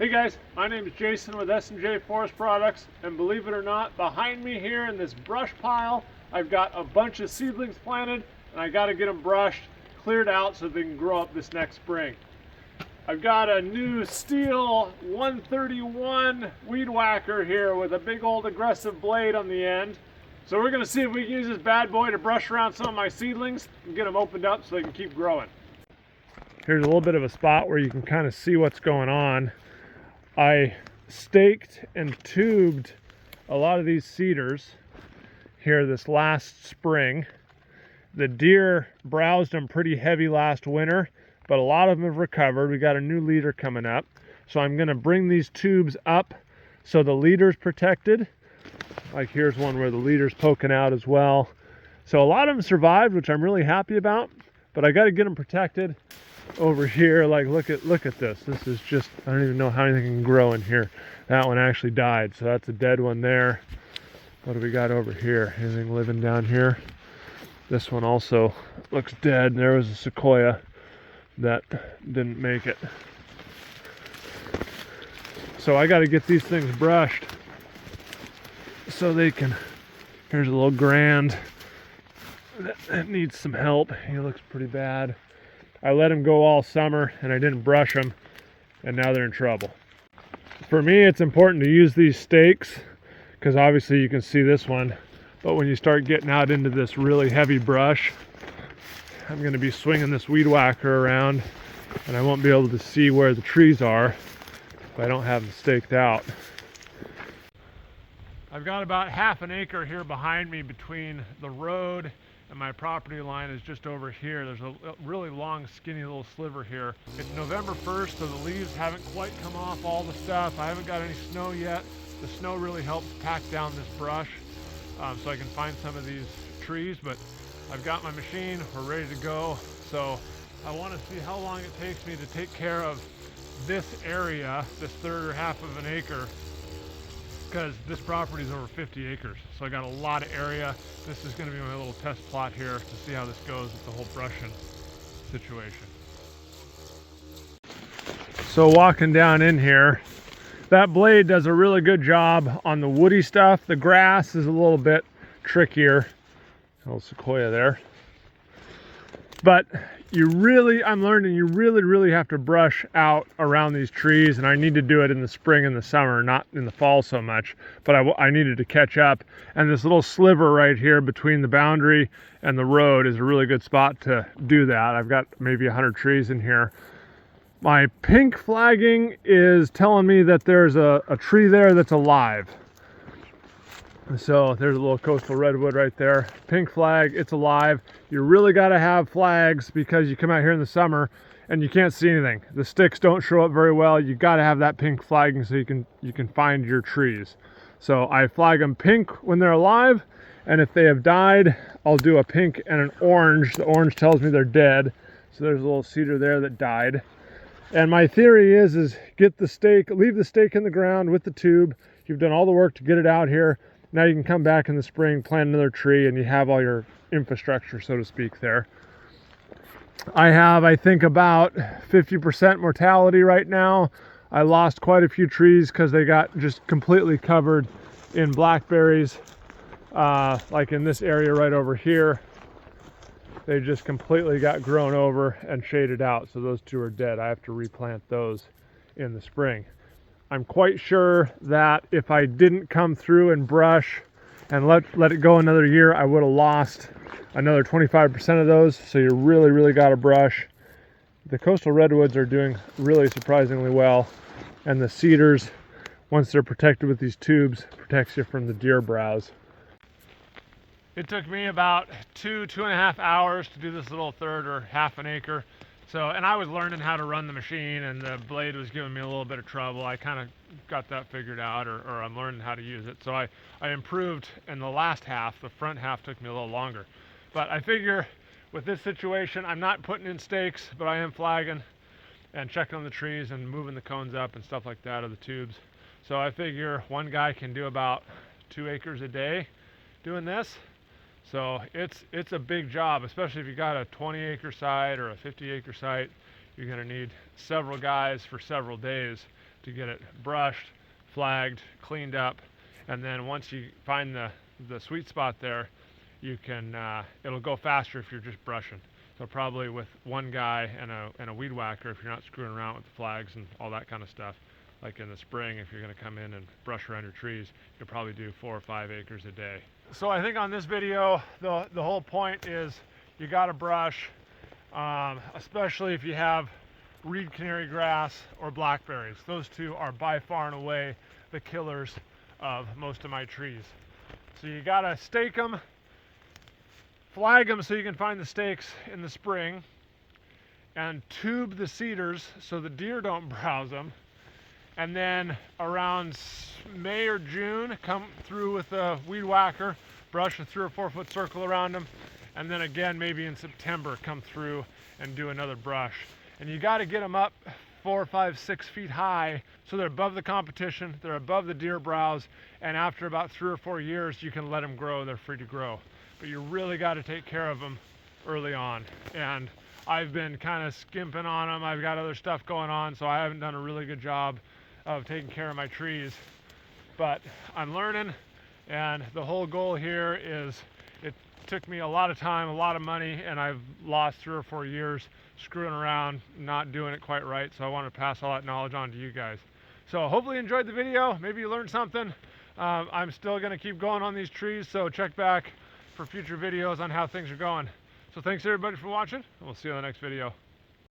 Hey guys, my name is Jason with S&J Forest Products, and believe it or not, behind me here in this brush pile, I've got a bunch of seedlings planted, and I got to get them brushed, cleared out so they can grow up this next spring. I've got a new steel 131 weed whacker here with a big old aggressive blade on the end. So we're going to see if we can use this bad boy to brush around some of my seedlings and get them opened up so they can keep growing. Here's a little bit of a spot where you can kind of see what's going on. I staked and tubed a lot of these cedars here this last spring. The deer browsed them pretty heavy last winter, but a lot of them have recovered. We got a new leader coming up. So I'm gonna bring these tubes up so the leader's protected. Like here's one where the leader's poking out as well. So a lot of them survived, which I'm really happy about, but I gotta get them protected. Over here, like look at this. This is just, I don't even know how anything can grow in here. That one actually died, so that's a dead one there. What do we got over here? Anything living down here? This one also looks dead. There was a sequoia that didn't make it. So I got to get these things brushed so they can. Here's a little grand that needs some help. He looks pretty bad. I let them go all summer and I didn't brush them, and now they're in trouble. For me, it's important to use these stakes because obviously you can see this one, but when you start getting out into this really heavy brush, I'm going to be swinging this weed whacker around and I won't be able to see where the trees are if I don't have them staked out. I've got about half an acre here behind me between the road and my property line is just over here. There's a really long, skinny little sliver here. It's November 1st, so the leaves haven't quite come off all the stuff. I haven't got any snow yet. The snow really helps pack down this brush so I can find some of these trees, but I've got my machine, we're ready to go. So I want to see how long it takes me to take care of this area, this third or half of an acre, because this property is over 50 acres. So I got a lot of area. This is going to be my little test plot here to see how this goes with the whole brushing situation. So walking down in here, that blade does a really good job on the woody stuff. The grass is a little bit trickier. A little sequoia there. But I'm learning you really have to brush out around these trees, and I need to do it in the spring and the summer, not in the fall so much, but I needed to catch up. And this little sliver right here between the boundary and the road is a really good spot to do that. I've got maybe 100 trees in here. My pink flagging is telling me that there's a tree there that's alive. So there's a little coastal redwood right there. Pink flag, it's alive. You really got to have flags because you come out here in the summer and you can't see anything. The sticks don't show up very well. You got to have that pink flagging so you can find your trees. So I flag them pink when they're alive, and if they have died, I'll do a pink and an orange. The orange tells me they're dead. So there's a little cedar there that died. And my theory is get the stake, leave the stake in the ground with the tube. You've done all the work to get it out here. Now you can come back in the spring, plant another tree, and you have all your infrastructure, so to speak, there. I have, I think, about 50% mortality right now. I lost quite a few trees because they got just completely covered in blackberries. Like in this area right over here, they just completely got grown over and shaded out. So those two are dead. I have to replant those in the spring. I'm quite sure that if I didn't come through and brush and let it go another year, I would have lost another 25% of those. So you really got to brush. The coastal redwoods are doing really surprisingly well. And the cedars, once they're protected with these tubes, protects you from the deer browse. It took me about 2.5 hours to do this little third or half an acre. So, and I was learning how to run the machine, and the blade was giving me a little bit of trouble. I kind of got that figured out, or I'm learning how to use it. So I improved in the last half. The front half took me a little longer. But I figure with this situation, I'm not putting in stakes, but I am flagging and checking on the trees and moving the cones up and stuff like that, or the tubes. So I figure one guy can do about 2 acres a day doing this. So it's a big job, especially if you got a 20-acre site or a 50-acre site. You're going to need several guys for several days to get it brushed, flagged, cleaned up, and then once you find the sweet spot there, you can it'll go faster if you're just brushing. So probably with one guy and a weed whacker, if you're not screwing around with the flags and all that kind of stuff. Like in the spring, if you're going to come in and brush around your trees, you'll probably do 4 or 5 acres a day. So I think on this video, the whole point is you got to brush, especially if you have reed canary grass or blackberries. Those two are by far and away the killers of most of my trees. So you got to stake them, flag them so you can find the stakes in the spring, and tube the cedars so the deer don't browse them. And then around May or June, come through with a weed whacker, brush a 3 or 4 foot circle around them, and then again maybe in September come through and do another brush. And you got to get them up 4, 5, 6 feet high so they're above the competition, they're above the deer browse, and after about 3 or 4 years you can let them grow, they're free to grow. But you really got to take care of them early on. And I've been kind of skimping on them. I've got other stuff going on, so I haven't done a really good job of taking care of my trees. But I'm learning, and the whole goal here is, it took me a lot of time, a lot of money, and I've lost 3 or 4 years screwing around, not doing it quite right. So I want to pass all that knowledge on to you guys. So hopefully you enjoyed the video. Maybe you learned something. I'm still going to keep going on these trees, so check back for future videos on how things are going. So thanks everybody for watching, and we'll see you in the next video.